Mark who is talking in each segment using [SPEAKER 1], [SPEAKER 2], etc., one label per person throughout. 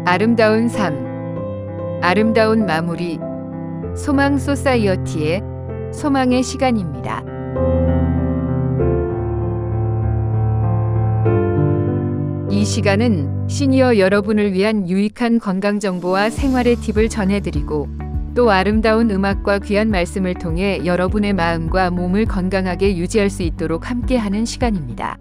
[SPEAKER 1] 아름다운 삶, 아름다운 마무리, 소망 소사이어티의 소망의 시간입니다. 이 시간은 시니어 여러분을 위한 유익한 건강 정보와 생활의 팁을 전해드리고 또 아름다운 음악과 귀한 말씀을 통해 여러분의 마음과 몸을 건강하게 유지할 수 있도록 함께하는 시간입니다.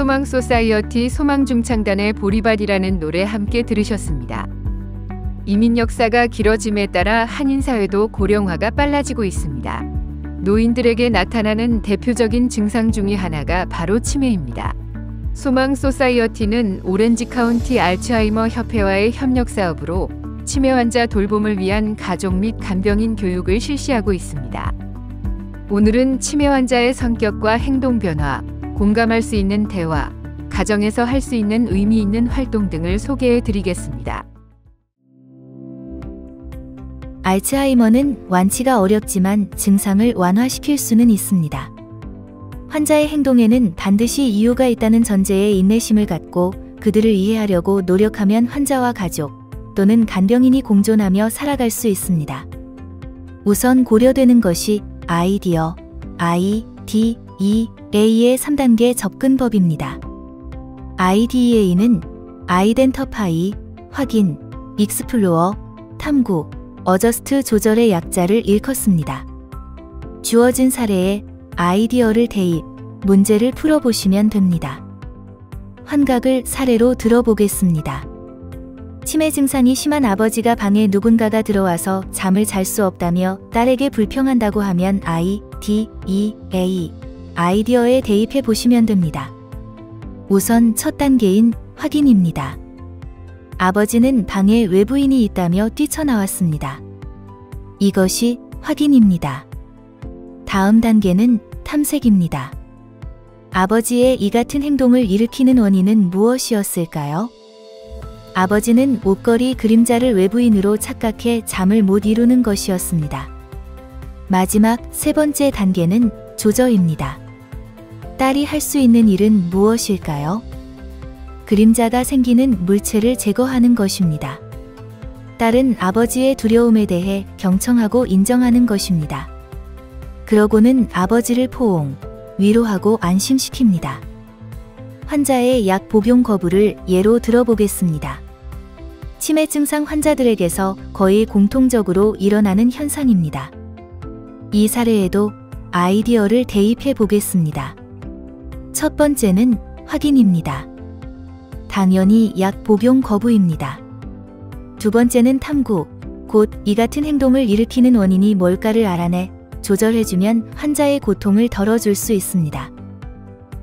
[SPEAKER 1] 소망 소사이어티 소망중창단의 보리밭이라는 노래 함께 들으셨습니다. 이민 역사가 길어짐에 따라 한인 사회도 고령화가 빨라지고 있습니다. 노인들에게 나타나는 대표적인 증상 중의 하나가 바로 치매입니다. 소망 소사이어티는 오렌지 카운티 알츠하이머 협회와의 협력 사업으로 치매 환자 돌봄을 위한 가족 및 간병인 교육을 실시하고 있습니다. 오늘은 치매 환자의 성격과 행동 변화, 공감할 수 있는 대화, 가정에서 할 수 있는 의미 있는 활동 등을 소개해 드리겠습니다.
[SPEAKER 2] 알츠하이머는 완치가 어렵지만 증상을 완화시킬 수는 있습니다. 환자의 행동에는 반드시 이유가 있다는 전제에 인내심을 갖고 그들을 이해하려고 노력하면 환자와 가족 또는 간병인이 공존하며 살아갈 수 있습니다. 우선 고려되는 것이 아이디어, IDEA의 3단계 접근법입니다. IDEA는 아이덴터파이, 확인, 익스플로어, 탐구, 어저스트 조절의 약자를 일컫습니다. 주어진 사례에 아이디어를 대입, 문제를 풀어보시면 됩니다. 환각을 사례로 들어보겠습니다. 치매 증상이 심한 아버지가 방에 누군가가 들어와서 잠을 잘 수 없다며 딸에게 불평한다고 하면 아이디어에 대입해 보시면 됩니다. 우선 첫 단계인 확인입니다. 아버지는 방에 외부인이 있다며 뛰쳐나왔습니다. 이것이 확인입니다. 다음 단계는 탐색입니다. 아버지의 이 같은 행동을 일으키는 원인은 무엇이었을까요? 아버지는 옷걸이 그림자를 외부인으로 착각해 잠을 못 이루는 것이었습니다. 마지막 세 번째 단계는 조저입니다. 딸이 할 수 있는 일은 무엇일까요? 그림자가 생기는 물체를 제거하는 것입니다. 딸은 아버지의 두려움에 대해 경청하고 인정하는 것입니다. 그러고는 아버지를 포옹, 위로하고 안심시킵니다. 환자의 약 복용 거부를 예로 들어보겠습니다. 치매 증상 환자들에게서 거의 공통적으로 일어나는 현상입니다. 이 사례에도 아이디어를 대입해 보겠습니다. 첫 번째는 확인입니다. 당연히 약 복용 거부입니다. 두 번째는 탐구, 곧 이 같은 행동을 일으키는 원인이 뭘까를 알아내 조절해주면 환자의 고통을 덜어줄 수 있습니다.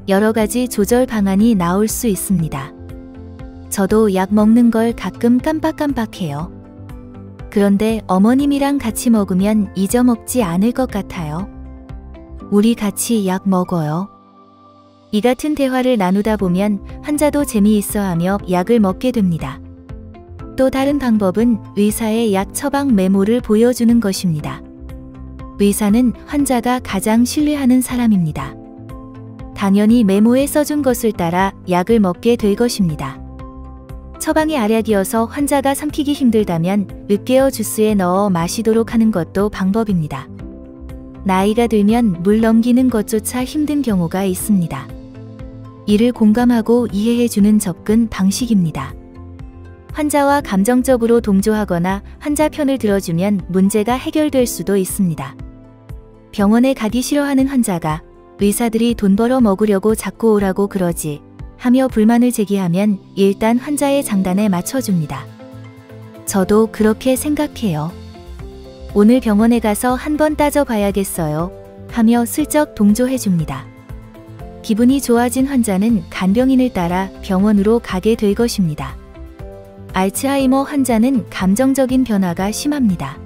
[SPEAKER 2] 여러 가지 조절 방안이 나올 수 있습니다. 저도 약 먹는 걸 가끔 깜빡깜빡해요. 그런데 어머님이랑 같이 먹으면 잊어먹지 않을 것 같아요. 우리 같이 약 먹어요. 이 같은 대화를 나누다 보면 환자도 재미있어 하며 약을 먹게 됩니다. 또 다른 방법은 의사의 약 처방 메모를 보여주는 것입니다. 의사는 환자가 가장 신뢰하는 사람입니다. 당연히 메모에 써준 것을 따라 약을 먹게 될 것입니다. 처방이 알약이어서 환자가 삼키기 힘들다면 으깨어 주스에 넣어 마시도록 하는 것도 방법입니다. 나이가 들면 물 넘기는 것조차 힘든 경우가 있습니다. 이를 공감하고 이해해주는 접근 방식입니다. 환자와 감정적으로 동조하거나 환자 편을 들어주면 문제가 해결될 수도 있습니다. 병원에 가기 싫어하는 환자가 의사들이 돈 벌어 먹으려고 자꾸 오라고 그러지 하며 불만을 제기하면 일단 환자의 장단에 맞춰줍니다. 저도 그렇게 생각해요. 오늘 병원에 가서 한번 따져봐야겠어요 하며 슬쩍 동조해줍니다. 기분이 좋아진 환자는 간병인을 따라 병원으로 가게 될 것입니다. 알츠하이머 환자는 감정적인 변화가 심합니다.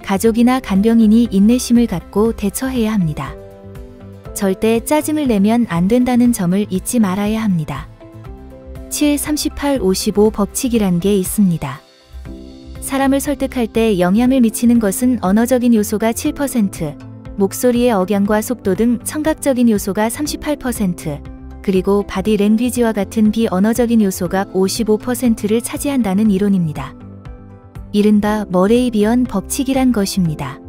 [SPEAKER 2] 가족이나 간병인이 인내심을 갖고 대처해야 합니다. 절대 짜증을 내면 안 된다는 점을 잊지 말아야 합니다. 7-38-55 법칙이란 게 있습니다. 사람을 설득할 때 영향을 미치는 것은 언어적인 요소가 7%, 목소리의 억양과 속도 등 청각적인 요소가 38%, 그리고 바디 랭귀지와 같은 비언어적인 요소가 55%를 차지한다는 이론입니다. 이른바 머레이비언 법칙이란 것입니다.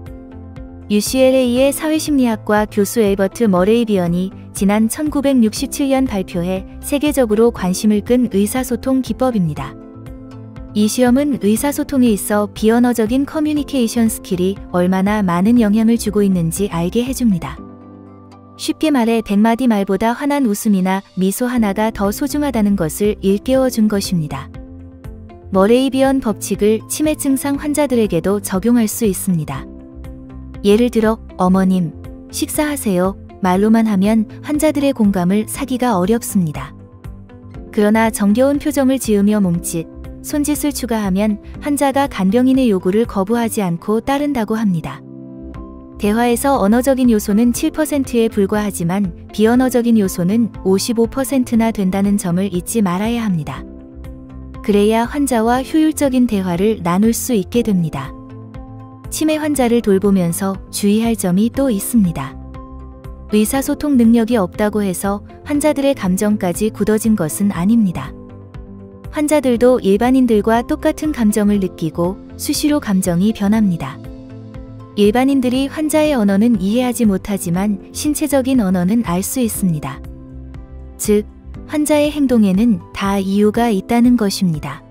[SPEAKER 2] UCLA의 사회심리학과 교수 엘버트 머레이비언이 지난 1967년 발표해 세계적으로 관심을 끈 의사소통 기법입니다. 이 시험은 의사소통에 있어 비언어적인 커뮤니케이션 스킬이 얼마나 많은 영향을 주고 있는지 알게 해줍니다. 쉽게 말해 100마디 말보다 환한 웃음이나 미소 하나가 더 소중하다는 것을 일깨워 준 것입니다. 머레이비언 법칙을 치매 증상 환자들에게도 적용할 수 있습니다. 예를 들어 어머님, 식사하세요 말로만 하면 환자들의 공감을 사기가 어렵습니다. 그러나 정겨운 표정을 지으며 몸짓, 손짓을 추가하면 환자가 간병인의 요구를 거부하지 않고 따른다고 합니다. 대화에서 언어적인 요소는 7%에 불과하지만 비언어적인 요소는 55%나 된다는 점을 잊지 말아야 합니다. 그래야 환자와 효율적인 대화를 나눌 수 있게 됩니다. 치매 환자를 돌보면서 주의할 점이 또 있습니다. 의사소통 능력이 없다고 해서 환자들의 감정까지 굳어진 것은 아닙니다. 환자들도 일반인들과 똑같은 감정을 느끼고 수시로 감정이 변합니다. 일반인들이 환자의 언어는 이해하지 못하지만 신체적인 언어는 알 수 있습니다. 즉, 환자의 행동에는 다 이유가 있다는 것입니다.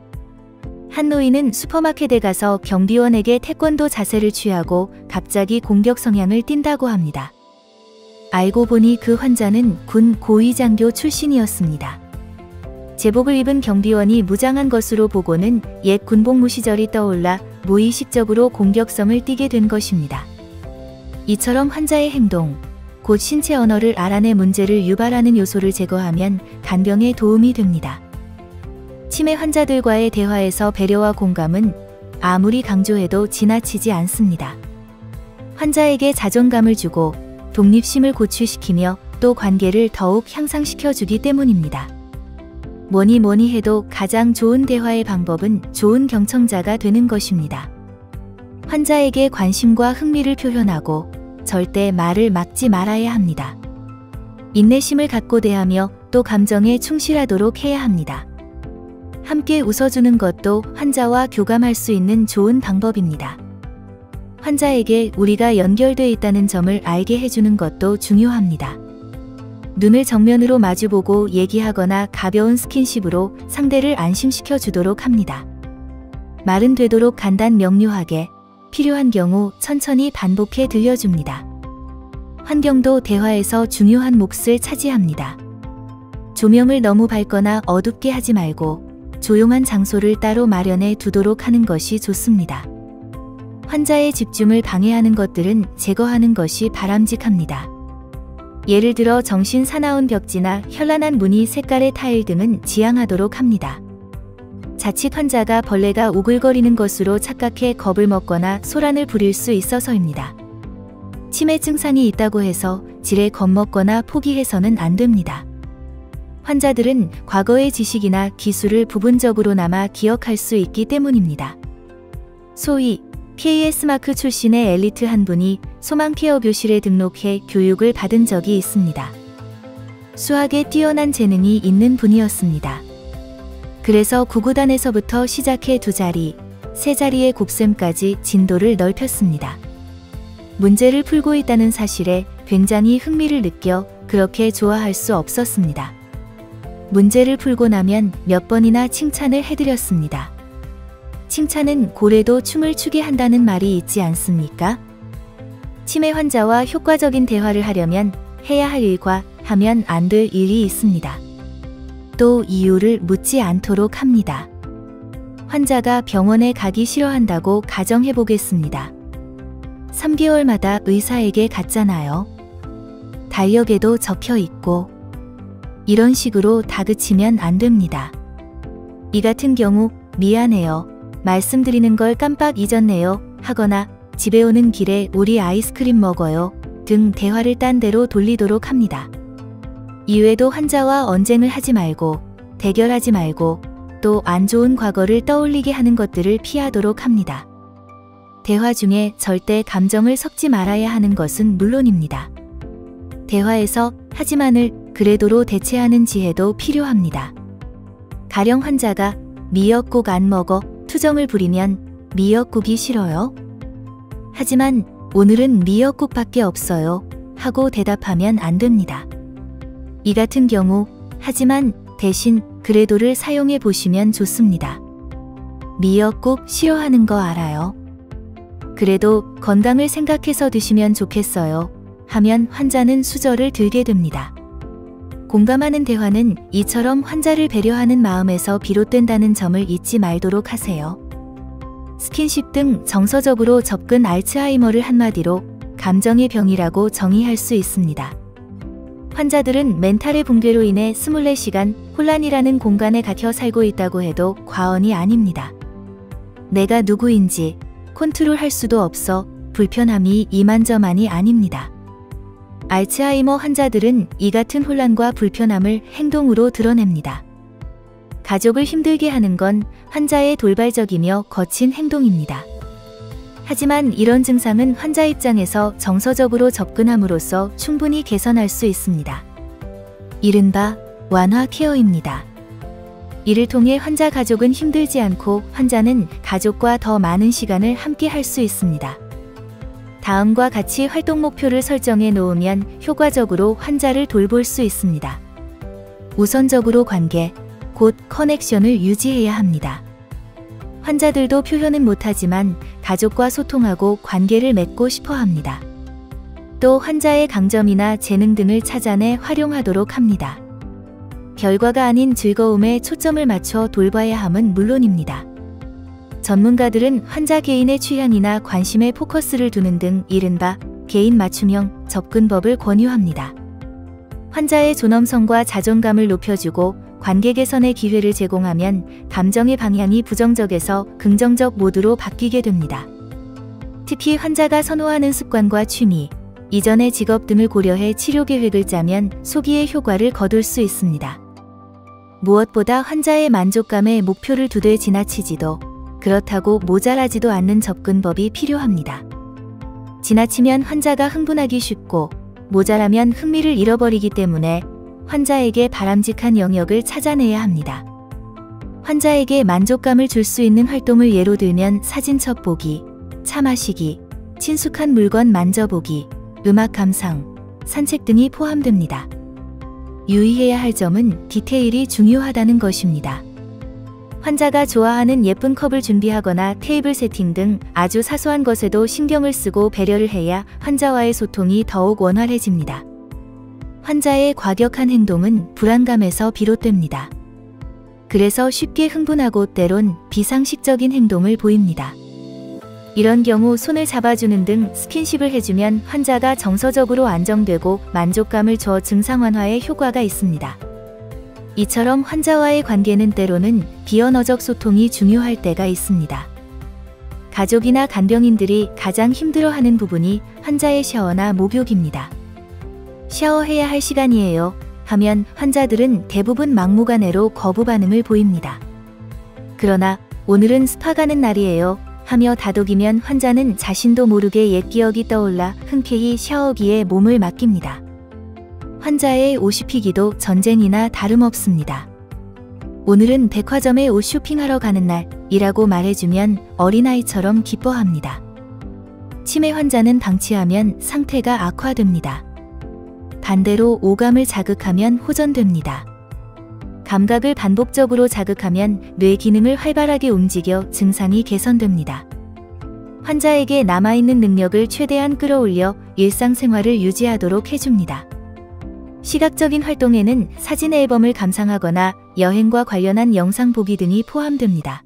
[SPEAKER 2] 한 노인은 슈퍼마켓에 가서 경비원에게 태권도 자세를 취하고 갑자기 공격 성향을 띈다고 합니다. 알고 보니 그 환자는 군 고위장교 출신이었습니다. 제복을 입은 경비원이 무장한 것으로 보고는 옛 군복무 시절이 떠올라 무의식적으로 공격성을 띠게 된 것입니다. 이처럼 환자의 행동, 곧 신체 언어를 알아내 문제를 유발하는 요소를 제거하면 간병에 도움이 됩니다. 치매 환자들과의 대화에서 배려와 공감은 아무리 강조해도 지나치지 않습니다. 환자에게 자존감을 주고 독립심을 고취시키며 또 관계를 더욱 향상시켜주기 때문입니다. 뭐니 해도 가장 좋은 대화의 방법은 좋은 경청자가 되는 것입니다. 환자에게 관심과 흥미를 표현하고 절대 말을 막지 말아야 합니다. 인내심을 갖고 대하며 또 감정에 충실하도록 해야 합니다. 함께 웃어주는 것도 환자와 교감할 수 있는 좋은 방법입니다. 환자에게 우리가 연결돼 있다는 점을 알게 해주는 것도 중요합니다. 눈을 정면으로 마주보고 얘기하거나 가벼운 스킨십으로 상대를 안심시켜 주도록 합니다. 말은 되도록 간단 명료하게, 필요한 경우 천천히 반복해 들려줍니다. 환경도 대화에서 중요한 몫을 차지합니다. 조명을 너무 밝거나 어둡게 하지 말고 조용한 장소를 따로 마련해 두도록 하는 것이 좋습니다. 환자의 집중을 방해하는 것들은 제거하는 것이 바람직합니다. 예를 들어 정신 사나운 벽지나 현란한 무늬 색깔의 타일 등은 지양하도록 합니다. 자칫 환자가 벌레가 우글거리는 것으로 착각해 겁을 먹거나 소란을 부릴 수 있어서입니다. 치매 증상이 있다고 해서 질에 겁먹거나 포기해서는 안 됩니다. 환자들은 과거의 지식이나 기술을 부분적으로나마 기억할 수 있기 때문입니다. 소위 KS마크 출신의 엘리트 한 분이 소망케어 교실에 등록해 교육을 받은 적이 있습니다. 수학에 뛰어난 재능이 있는 분이었습니다. 그래서 구구단에서부터 시작해 2자리, 3자리의 곱셈까지 진도를 넓혔습니다. 문제를 풀고 있다는 사실에 굉장히 흥미를 느껴 그렇게 좋아할 수 없었습니다. 문제를 풀고 나면 몇 번이나 칭찬을 해드렸습니다. 칭찬은 고래도 춤을 추게 한다는 말이 있지 않습니까? 치매 환자와 효과적인 대화를 하려면 해야 할 일과 하면 안 될 일이 있습니다. 또 이유를 묻지 않도록 합니다. 환자가 병원에 가기 싫어한다고 가정해 보겠습니다. 3개월마다 의사에게 갔잖아요. 달력에도 적혀 있고. 이런 식으로 다그치면 안 됩니다. 이 같은 경우 미안해요. 말씀드리는 걸 깜빡 잊었네요. 하거나 집에 오는 길에 우리 아이스크림 먹어요. 등 대화를 딴 데로 돌리도록 합니다. 이외에도 환자와 언쟁을 하지 말고 대결하지 말고 또 안 좋은 과거를 떠올리게 하는 것들을 피하도록 합니다. 대화 중에 절대 감정을 섞지 말아야 하는 것은 물론입니다. 대화에서 하지만을 그래도로 대체하는 지혜도 필요합니다. 가령 환자가 미역국 안 먹어 투정을 부리면 미역국이 싫어요? 하지만 오늘은 미역국밖에 없어요 하고 대답하면 안 됩니다. 이 같은 경우 하지만 대신 그래도를 사용해 보시면 좋습니다. 미역국 싫어하는 거 알아요. 그래도 건강을 생각해서 드시면 좋겠어요 하면 환자는 수저를 들게 됩니다. 공감하는 대화는 이처럼 환자를 배려하는 마음에서 비롯된다는 점을 잊지 말도록 하세요. 스킨십 등 정서적으로 접근 알츠하이머를 한마디로 감정의 병이라고 정의할 수 있습니다. 환자들은 멘탈의 붕괴로 인해 24시간 혼란이라는 공간에 갇혀 살고 있다고 해도 과언이 아닙니다. 내가 누구인지 컨트롤할 수도 없어 불편함이 이만저만이 아닙니다. 알츠하이머 환자들은 이 같은 혼란과 불편함을 행동으로 드러냅니다. 가족을 힘들게 하는 건 환자의 돌발적이며 거친 행동입니다. 하지만 이런 증상은 환자 입장에서 정서적으로 접근함으로써 충분히 개선할 수 있습니다. 이른바 완화 케어입니다. 이를 통해 환자 가족은 힘들지 않고 환자는 가족과 더 많은 시간을 함께 할 수 있습니다. 다음과 같이 활동 목표를 설정해 놓으면 효과적으로 환자를 돌볼 수 있습니다. 우선적으로 관계, 곧 커넥션을 유지해야 합니다. 환자들도 표현은 못하지만 가족과 소통하고 관계를 맺고 싶어 합니다. 또 환자의 강점이나 재능 등을 찾아내 활용하도록 합니다. 결과가 아닌 즐거움에 초점을 맞춰 돌봐야 함은 물론입니다. 전문가들은 환자 개인의 취향이나 관심에 포커스를 두는 등 이른바 개인 맞춤형 접근법을 권유합니다. 환자의 존엄성과 자존감을 높여주고 관계 개선의 기회를 제공하면 감정의 방향이 부정적에서 긍정적 모드로 바뀌게 됩니다. 특히 환자가 선호하는 습관과 취미, 이전의 직업 등을 고려해 치료 계획을 짜면 소기의 효과를 거둘 수 있습니다. 무엇보다 환자의 만족감에 목표를 두되 지나치지도 그렇다고 모자라지도 않는 접근법이 필요합니다. 지나치면 환자가 흥분하기 쉽고 모자라면 흥미를 잃어버리기 때문에 환자에게 바람직한 영역을 찾아내야 합니다. 환자에게 만족감을 줄 수 있는 활동을 예로 들면 사진첩 보기, 차 마시기, 친숙한 물건 만져보기, 음악 감상, 산책 등이 포함됩니다. 유의해야 할 점은 디테일이 중요하다는 것입니다. 환자가 좋아하는 예쁜 컵을 준비하거나 테이블 세팅 등 아주 사소한 것에도 신경을 쓰고 배려를 해야 환자와의 소통이 더욱 원활해집니다. 환자의 과격한 행동은 불안감에서 비롯됩니다. 그래서 쉽게 흥분하고 때론 비상식적인 행동을 보입니다. 이런 경우 손을 잡아주는 등 스킨십을 해주면 환자가 정서적으로 안정되고 만족감을 줘 증상 완화에 효과가 있습니다. 이처럼 환자와의 관계는 때로는 비언어적 소통이 중요할 때가 있습니다. 가족이나 간병인들이 가장 힘들어하는 부분이 환자의 샤워나 목욕입니다. 샤워해야 할 시간이에요 하면 환자들은 대부분 막무가내로 거부 반응을 보입니다. 그러나 오늘은 스파 가는 날이에요 하며 다독이면 환자는 자신도 모르게 옛 기억이 떠올라 흔쾌히 샤워기에 몸을 맡깁니다. 환자의 옷 입히기도 전쟁이나 다름없습니다. 오늘은 백화점에 옷 쇼핑하러 가는 날이라고 말해주면 어린아이처럼 기뻐합니다. 치매 환자는 방치하면 상태가 악화됩니다. 반대로 오감을 자극하면 호전됩니다. 감각을 반복적으로 자극하면 뇌 기능을 활발하게 움직여 증상이 개선됩니다. 환자에게 남아있는 능력을 최대한 끌어올려 일상생활을 유지하도록 해줍니다. 시각적인 활동에는 사진 앨범을 감상하거나 여행과 관련한 영상 보기 등이 포함됩니다.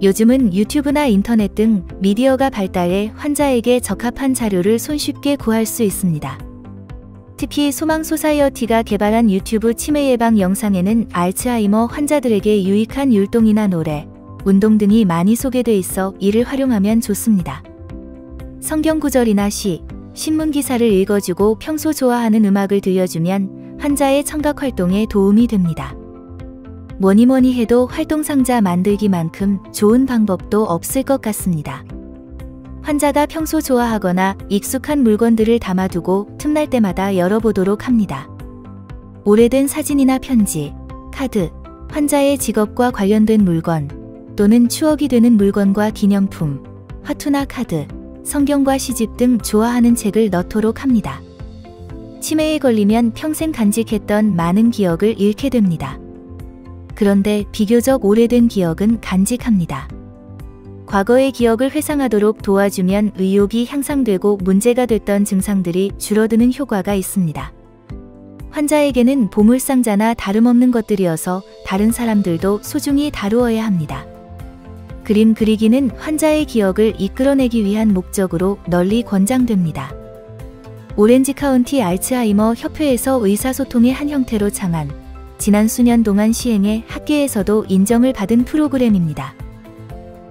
[SPEAKER 2] 요즘은 유튜브나 인터넷 등 미디어가 발달해 환자에게 적합한 자료를 손쉽게 구할 수 있습니다. 특히 소망 소사이어티가 개발한 유튜브 치매 예방 영상에는 알츠하이머 환자들에게 유익한 율동이나 노래, 운동 등이 많이 소개돼 있어 이를 활용하면 좋습니다. 성경 구절이나 시, 신문 기사를 읽어주고 평소 좋아하는 음악을 들려주면 환자의 청각 활동에 도움이 됩니다. 뭐니뭐니 해도 활동 상자 만들기만큼 좋은 방법도 없을 것 같습니다. 환자가 평소 좋아하거나 익숙한 물건들을 담아두고 틈날 때마다 열어보도록 합니다. 오래된 사진이나 편지, 카드, 환자의 직업과 관련된 물건, 또는 추억이 되는 물건과 기념품, 화투나 카드, 성경과 시집 등 좋아하는 책을 넣도록 합니다. 치매에 걸리면 평생 간직했던 많은 기억을 잃게 됩니다. 그런데 비교적 오래된 기억은 간직합니다. 과거의 기억을 회상하도록 도와주면 의욕이 향상되고 문제가 됐던 증상들이 줄어드는 효과가 있습니다. 환자에게는 보물상자나 다름없는 것들이어서 다른 사람들도 소중히 다루어야 합니다. 그림 그리기는 환자의 기억을 이끌어내기 위한 목적으로 널리 권장됩니다. 오렌지 카운티 알츠하이머 협회에서 의사소통의 한 형태로 창안, 지난 수년 동안 시행해 학계에서도 인정을 받은 프로그램입니다.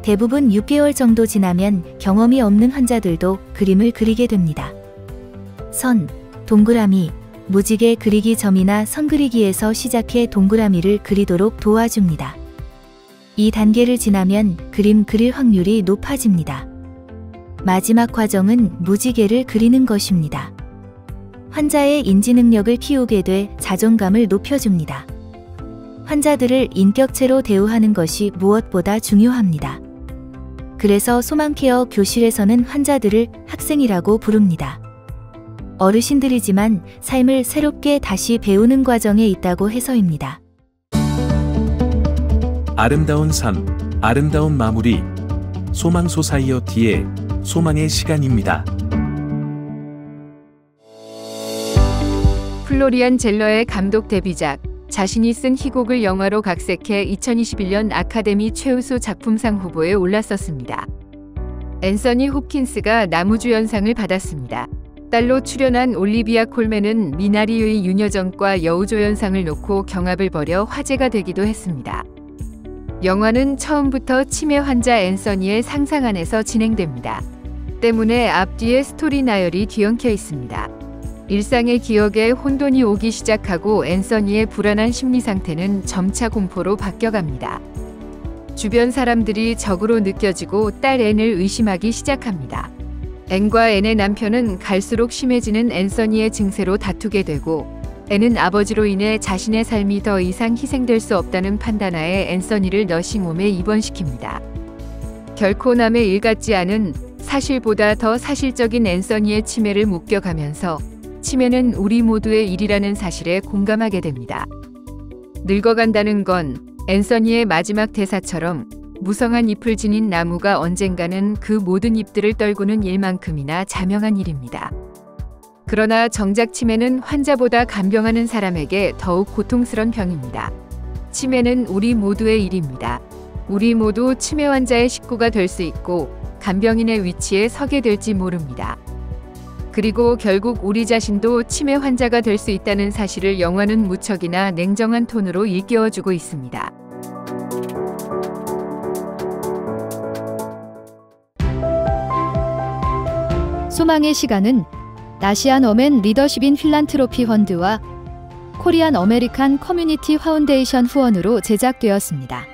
[SPEAKER 2] 대부분 6개월 정도 지나면 경험이 없는 환자들도 그림을 그리게 됩니다. 선, 동그라미, 무지개 그리기 점이나 선 그리기에서 시작해 동그라미를 그리도록 도와줍니다. 이 단계를 지나면 그림 그릴 확률이 높아집니다. 마지막 과정은 무지개를 그리는 것입니다. 환자의 인지 능력을 키우게 돼 자존감을 높여줍니다. 환자들을 인격체로 대우하는 것이 무엇보다 중요합니다. 그래서 소망케어 교실에서는 환자들을 학생이라고 부릅니다. 어르신들이지만 삶을 새롭게 다시 배우는 과정에 있다고 해서입니다.
[SPEAKER 3] 아름다운 삶, 아름다운 마무리. 소망 소사이어티의 소망의 시간입니다.
[SPEAKER 1] 플로리안 젤러의 감독 데뷔작, 자신이 쓴 희곡을 영화로 각색해 2021년 아카데미 최우수 작품상 후보에 올랐었습니다. 앤서니 홉킨스가 나무주연상을 받았습니다. 딸로 출연한 올리비아 콜맨은 미나리의 윤여정과 여우조연상을 놓고 경합을 벌여 화제가 되기도 했습니다. 영화는 처음부터 치매 환자 앤서니의 상상 안에서 진행됩니다. 때문에 앞뒤에 스토리 나열이 뒤엉켜 있습니다. 일상의 기억에 혼돈이 오기 시작하고 앤서니의 불안한 심리 상태는 점차 공포로 바뀌어갑니다. 주변 사람들이 적으로 느껴지고 딸 앤을 의심하기 시작합니다. 앤과 앤의 남편은 갈수록 심해지는 앤서니의 증세로 다투게 되고, 앤은 아버지로 인해 자신의 삶이 더 이상 희생될 수 없다는 판단하에 앤서니를 너싱홈에 입원시킵니다. 결코 남의 일 같지 않은 사실보다 더 사실적인 앤서니의 치매를 목격하면서 치매는 우리 모두의 일이라는 사실에 공감하게 됩니다. 늙어간다는 건 앤서니의 마지막 대사처럼 무성한 잎을 지닌 나무가 언젠가는 그 모든 잎들을 떨구는 일만큼이나 자명한 일입니다. 그러나 정작 치매는 환자보다 간병하는 사람에게 더욱 고통스런 병입니다. 치매는 우리 모두의 일입니다. 우리 모두 치매 환자의 식구가 될 수 있고 간병인의 위치에 서게 될지 모릅니다. 그리고 결국 우리 자신도 치매 환자가 될 수 있다는 사실을 영화는 무척이나 냉정한 톤으로 일깨워주고 있습니다.
[SPEAKER 4] 소망의 시간은 나시안 어멘 리더십인 필란트로피 펀드와 코리안 어메리칸 커뮤니티 파운데이션 후원으로 제작되었습니다.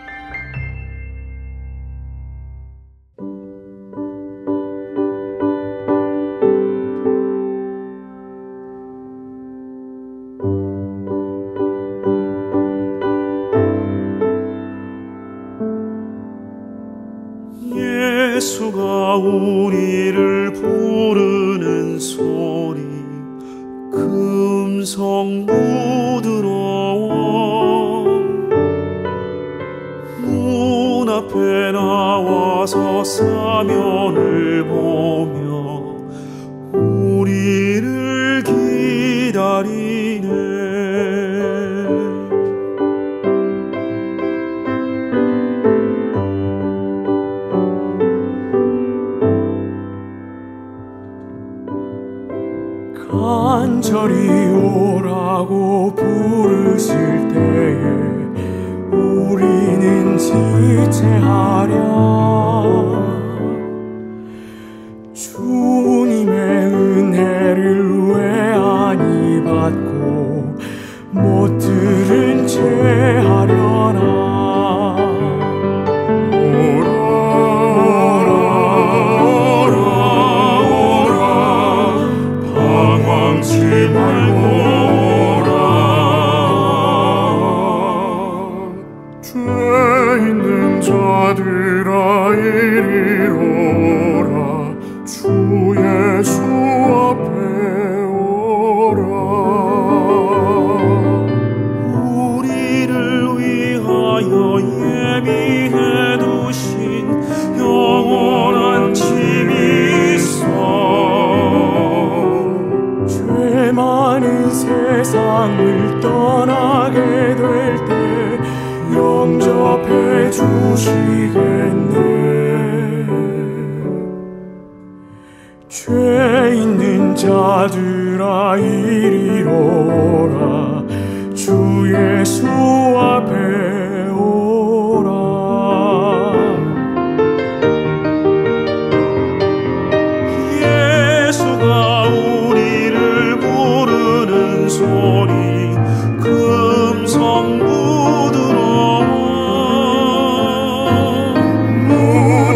[SPEAKER 5] 예수가 우리를 부르는 소리 금성 부드러워 문 앞에 나와서 사면을 보며 우리를 기다리네. 간절히 오라고 부르실 때에 우리는 지체하랴. 주님의 은혜를 왜 아니 받고 못 들은 채 하려나. 자들아 이리로 오라. 주 예수 앞에 오라. 우리를 위하여 예비해 두신 영원한 집이 있어. 죄 많은 세상을 떠나게 될 때 영접해 주시겠네. 죄 있는 자들아 이리로 오라. 주 예수 앞에 오라. 예수가 우리를 부르는 소리 금성 부드러워 문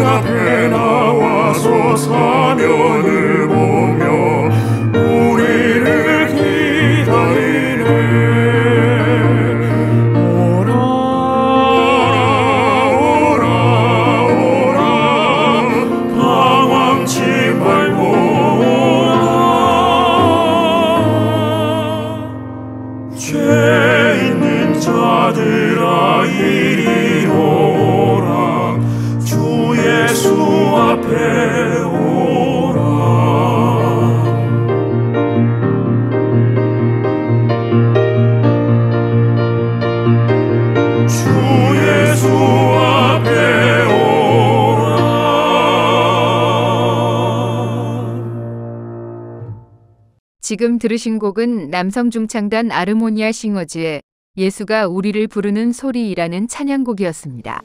[SPEAKER 5] 앞에 나와서 사면을 보며 우리를 주 예수 앞에 오라.
[SPEAKER 1] 지금 들으신 곡은 남성중창단 아르모니아 싱어즈의 예수가 우리를 부르는 소리이라는 찬양곡이었습니다.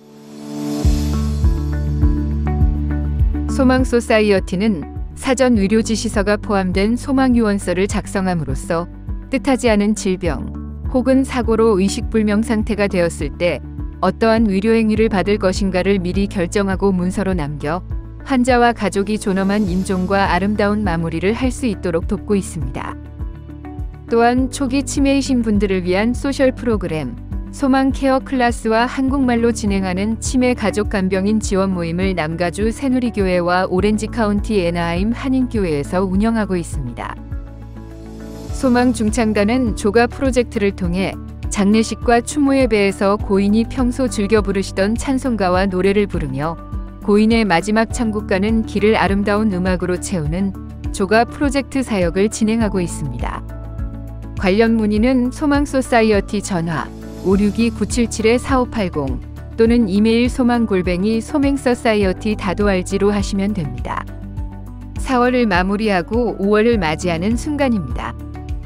[SPEAKER 1] 소망 소사이어티는 사전 의료 지시서가 포함된 소망 유언서를 작성함으로써 뜻하지 않은 질병 혹은 사고로 의식불명 상태가 되었을 때 어떠한 의료 행위를 받을 것인가를 미리 결정하고 문서로 남겨 환자와 가족이 존엄한 임종과 아름다운 마무리를 할 수 있도록 돕고 있습니다. 또한 초기 치매이신 분들을 위한 소셜 프로그램 소망 케어 클래스와 한국말로 진행하는 치매 가족 간병인 지원 모임을 남가주 새누리교회와 오렌지 카운티 애나하임 한인교회에서 운영하고 있습니다. 소망 중창단은 조가 프로젝트를 통해 장례식과 추모 예배에서 고인이 평소 즐겨 부르시던 찬송가와 노래를 부르며 고인의 마지막 천국가는 길을 아름다운 음악으로 채우는 조가 프로젝트 사역을 진행하고 있습니다. 관련 문의는 소망 소사이어티 전화 562-977-4580 또는 이메일 소망@소맹서사이어티.org로 하시면 됩니다. 4월을 마무리하고 5월을 맞이하는 순간입니다.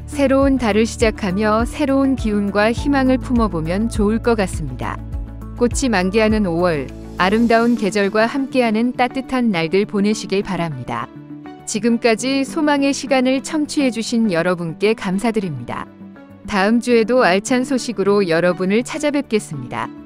[SPEAKER 1] 새로운 달을 시작하며 새로운 기운과 희망을 품어보면 좋을 것 같습니다. 꽃이 만개하는 5월, 아름다운 계절과 함께하는 따뜻한 날들 보내시길 바랍니다. 지금까지 소망의 시간을 청취해주신 여러분께 감사드립니다. 다음 주에도 알찬 소식으로 여러분을 찾아뵙겠습니다.